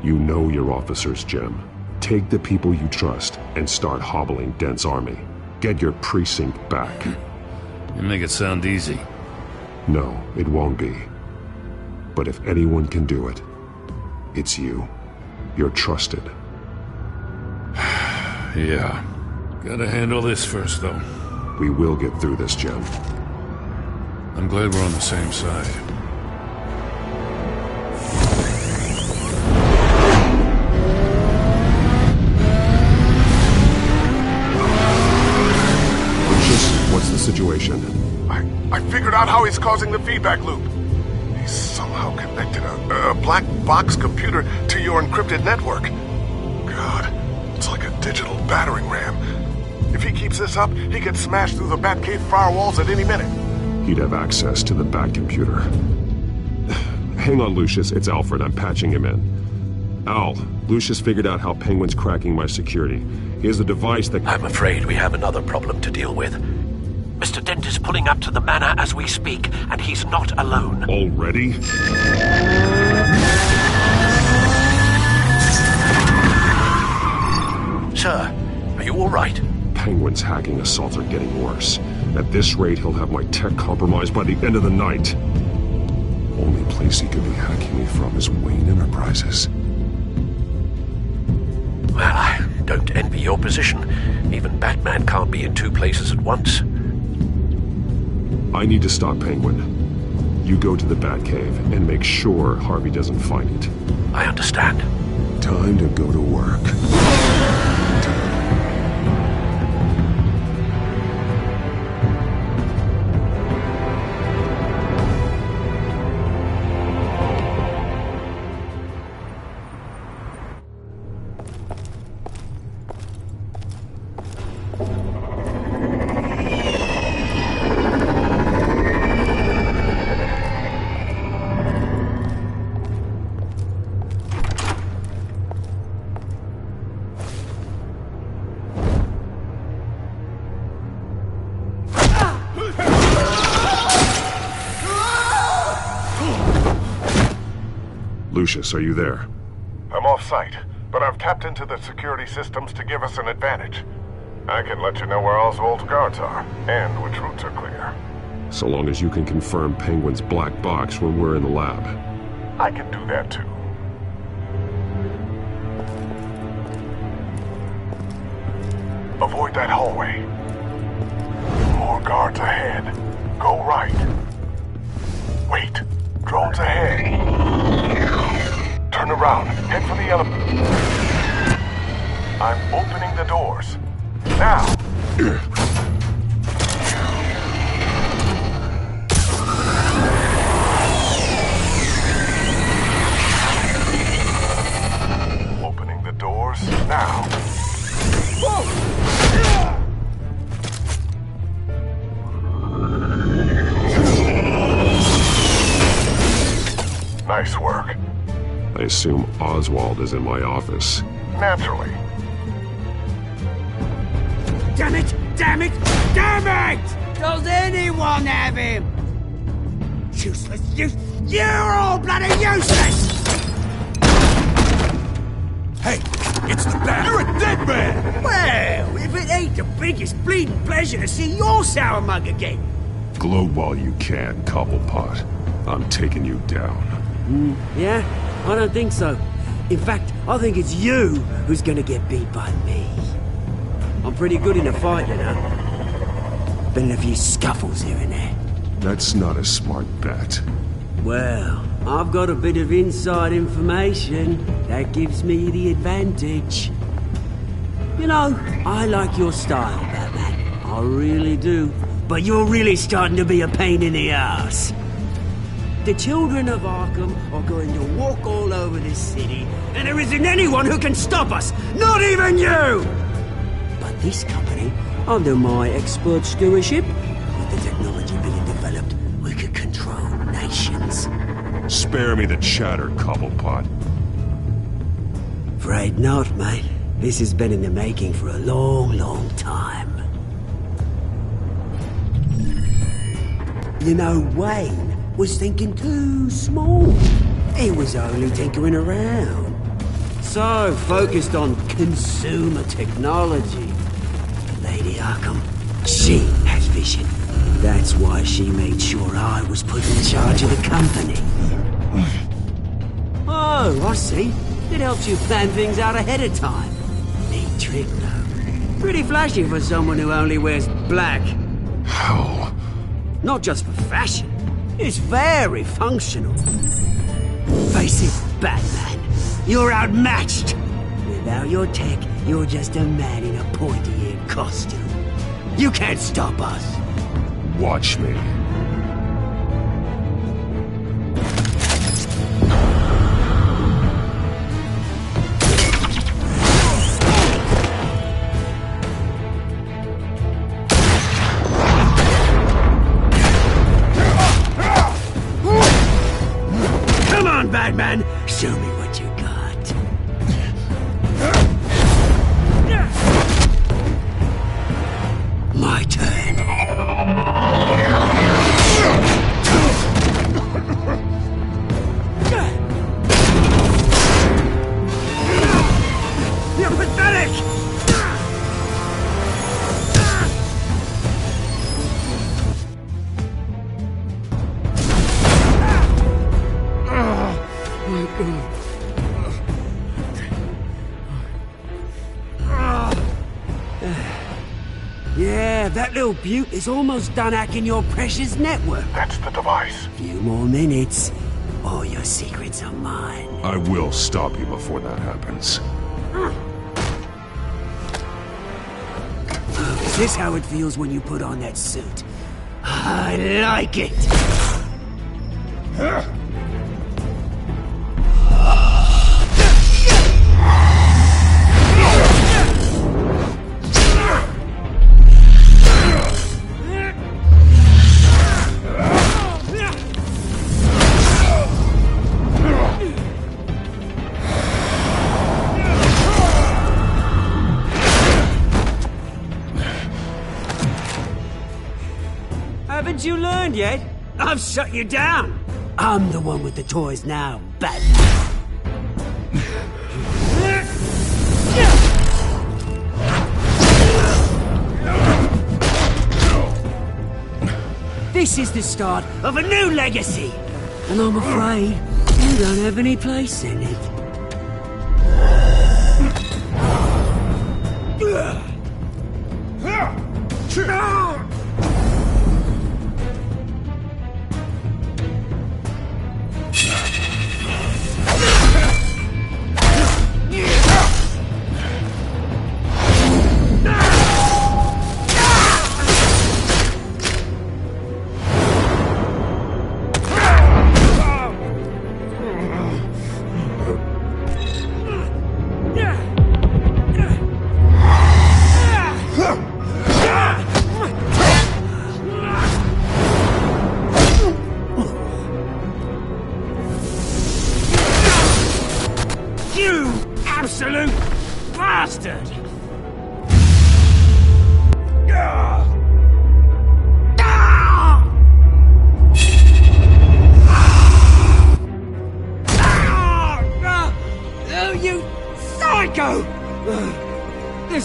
You know your officers, Jim. Take the people you trust and start hobbling Dent's army. Get your precinct back. You make it sound easy. No, it won't be. But if anyone can do it, it's you. You're trusted. Yeah. Gotta handle this first, though. We will get through this, Jim. I'm glad we're on the same side. What's the situation? I figured out how he's causing the feedback loop. He's somehow connected a black box computer to your encrypted network. God, it's like a digital battering ram. If he keeps this up, he could smash through the Batcave firewalls at any minute. He'd have access to the Bat computer. Hang on, Lucius. It's Alfred. I'm patching him in. Al, Lucius figured out how Penguin's cracking my security. He has a device that... I'm afraid we have another problem to deal with. Mr. Dent is pulling up to the manor as we speak, and he's not alone. Already? Sir, are you all right? Penguin's hacking assaults are getting worse. At this rate, he'll have my tech compromised by the end of the night. Only place he could be hacking me from is Wayne Enterprises. Well, I don't envy your position. Even Batman can't be in two places at once. I need to stop Penguin. You go to the Batcave and make sure Harvey doesn't find it. I understand. Time to go to work. Lucius, are you there? I'm off-site, but I've tapped into the security systems to give us an advantage. I can let you know where Oswald's guards are, and which routes are clear. So long as you can confirm Penguin's black box when we're in the lab. I can do that too. Avoid that hallway. More guards ahead. Go right. Wait. Drones ahead. Turn around. Head for the elevator. I'm opening the doors. Now! Opening the doors now. Nice work. I assume Oswald is in my office. Naturally. Damn it! Damn it! Damn it! Does anyone have him? Useless, you're all bloody useless! Hey, it's the bat. You're a dead man! Well, if it ain't the biggest bleeding pleasure to see your sour mug again. Gloat while you can, Cobblepot. I'm taking you down. Yeah? I don't think so. In fact, I think it's you who's gonna get beat by me. I'm pretty good in a fight, you know. Been in a few scuffles here and there. That's not a smart bet. Well, I've got a bit of inside information that gives me the advantage. You know, I like your style, Batman. I really do. But you're really starting to be a pain in the ass. The children of Arkham are going to walk all over this city, and there isn't anyone who can stop us! Not even you! But this company, under my expert stewardship, with the technology being developed, we could control nations. Spare me the chatter, Cobblepot. Afraid not, mate. This has been in the making for a long, long time. You know, Wayne was thinking too small. He was only tinkering around. So focused on consumer technology. Lady Arkham, she has vision. That's why she made sure I was put in charge of the company. Oh, I see. It helps you plan things out ahead of time. Neat trick, though. Pretty flashy for someone who only wears black. How? Not just for fashion. It's very functional. Face it, Batman. You're outmatched. Without your tech, you're just a man in a pointy-eared costume. You can't stop us. Watch me. Batman, show me what you got. My turn. You're pathetic! Yeah, that little beaut is almost done hacking your precious network. That's the device. Few more minutes. All your secrets are mine. I will stop you before that happens. Is this how it feels when you put on that suit? I like it! Haven't you learned yet? I've shut you down. I'm the one with the toys now, Batman. This is the start of a new legacy, and I'm afraid you don't have any place in it.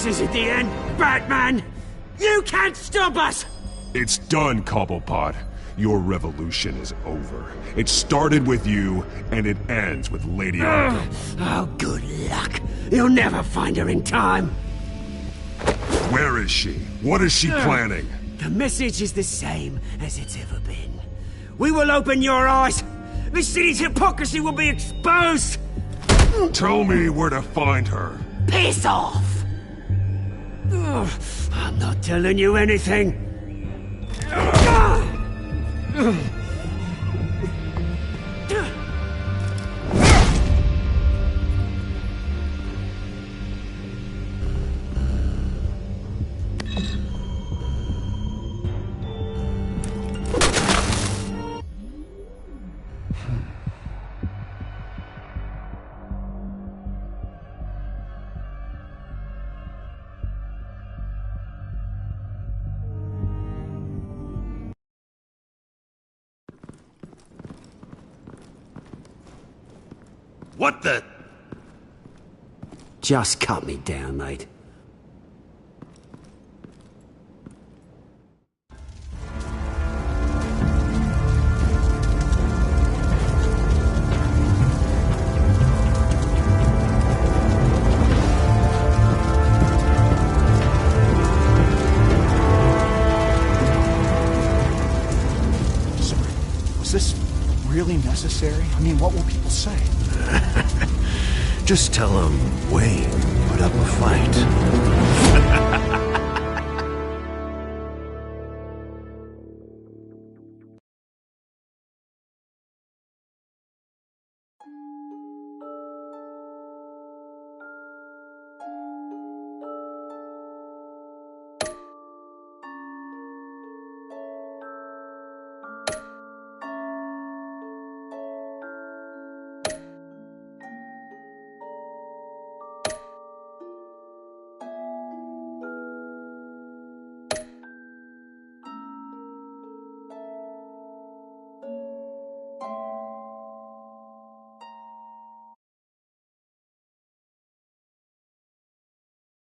This isn't the end, Batman! You can't stop us! It's done, Cobblepot. Your revolution is over. It started with you, and it ends with Lady Arkham. Oh, good luck. You'll never find her in time. Where is she? What is she planning? The message is the same as it's ever been. We will open your eyes. The city's hypocrisy will be exposed. Tell me where to find her. Piss off! I'm not telling you anything. What the? Just cut me down, mate. Sorry, was this really necessary? I mean, what will people say? Just tell him Wayne put up a fight.